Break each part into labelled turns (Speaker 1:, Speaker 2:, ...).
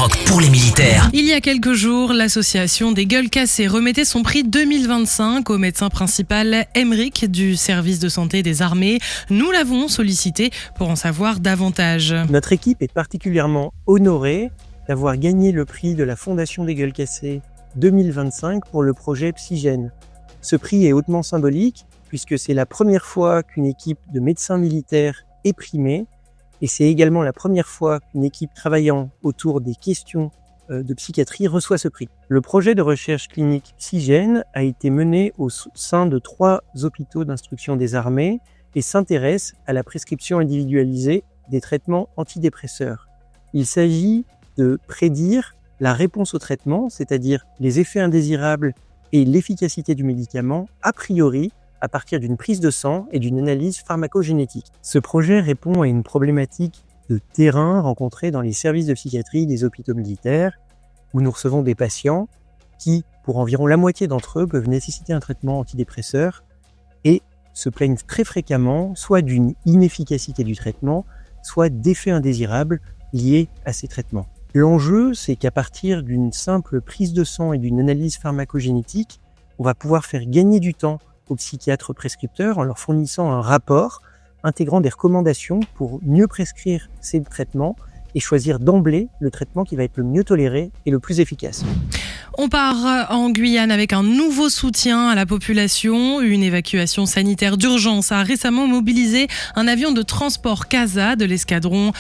Speaker 1: Skyrock pour les militaires.
Speaker 2: Il y a quelques jours, l'association des gueules cassées remettait son prix 2025 au médecin principal Aymeric du service de santé des armées. Nous l'avons sollicité pour en savoir davantage.
Speaker 3: Notre équipe est particulièrement honorée d'avoir gagné le prix de la Fondation des gueules cassées 2025 pour le projet Psygène. Ce prix est hautement symbolique puisque c'est la première fois qu'une équipe de médecins militaires est primée et c'est également la première fois qu'une équipe travaillant autour des questions de psychiatrie reçoit ce prix. Le projet de recherche clinique Psygène a été mené au sein de 3 hôpitaux d'instruction des armées et s'intéresse à la prescription individualisée des traitements antidépresseurs. Il s'agit de prédire la réponse au traitement, c'est-à-dire les effets indésirables et l'efficacité du médicament, a priori, à partir d'une prise de sang et d'une analyse pharmacogénétique. Ce projet répond à une problématique de terrain rencontrée dans les services de psychiatrie des hôpitaux militaires, où nous recevons des patients qui, pour environ la moitié d'entre eux, peuvent nécessiter un traitement antidépresseur et se plaignent très fréquemment soit d'une inefficacité du traitement, soit d'effets indésirables liés à ces traitements. L'enjeu, c'est qu'à partir d'une simple prise de sang et d'une analyse pharmacogénétique, on va pouvoir faire gagner du temps aux psychiatres prescripteurs en leur fournissant un rapport intégrant des recommandations pour mieux prescrire ces traitements et choisir d'emblée le traitement qui va être le mieux toléré et le plus efficace.
Speaker 2: On part en Guyane avec un nouveau soutien à la population. Une évacuation sanitaire d'urgence a récemment mobilisé un avion de transport CASA de l'escadron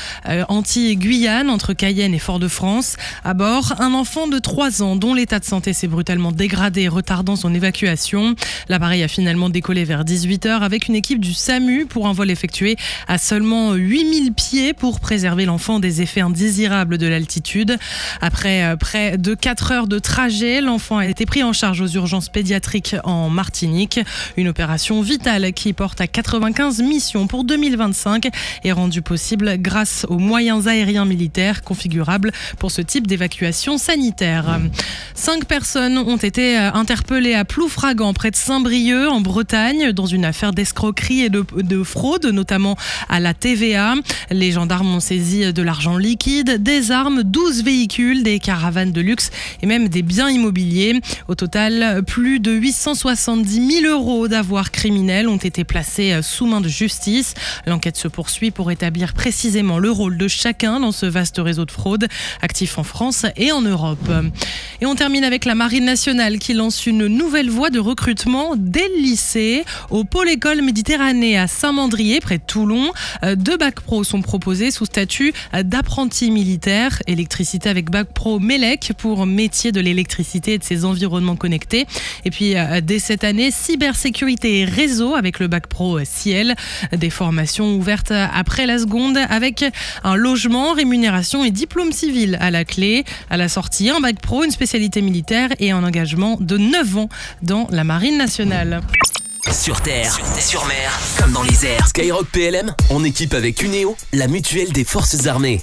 Speaker 2: anti-Guyane entre Cayenne et Fort-de-France. À bord, un enfant de 3 ans dont l'état de santé s'est brutalement dégradé, retardant son évacuation. L'appareil a finalement décollé vers 18h avec une équipe du SAMU pour un vol effectué à seulement 8000 pieds pour préserver l'enfant des effets indésirables de l'altitude. Après près de 4 heures de trajet, l'enfant a été pris en charge aux urgences pédiatriques en Martinique. Une opération vitale qui porte à 95 missions pour 2025 est rendue possible grâce aux moyens aériens militaires configurables pour ce type d'évacuation sanitaire. 5 personnes ont été interpellées à Ploufragan, près de Saint-Brieuc, en Bretagne, dans une affaire d'escroquerie et de fraude, notamment à la TVA. Les gendarmes ont saisi de l'argent liquide, des armes, 12 véhicules, des caravanes de luxe et même des biens immobiliers. Au total, plus de 870 000 € d'avoirs criminels ont été placés sous main de justice. L'enquête se poursuit pour établir précisément le rôle de chacun dans ce vaste réseau de fraude, actif en France et en Europe. Et on termine avec la Marine nationale qui lance une nouvelle voie de recrutement dès le lycée. Au pôle école Méditerranée à Saint-Mandrier, près de Toulon, 2 bacs pro sont proposés sous statut d'apprenti militaire. Électricité avec bac pro MELEC pour métier de l'électricité et de ses environnements connectés. Et puis, dès cette année, cybersécurité et réseau avec le bac pro Ciel. Des formations ouvertes après la seconde avec un logement, rémunération et diplôme civil à la clé. À la sortie, un bac pro, une spécialité militaire et un engagement de 9 ans dans la Marine nationale.
Speaker 1: Sur terre, sur mer, comme dans les airs. Skyrock PLM, en équipe avec Uneo, la mutuelle des forces armées.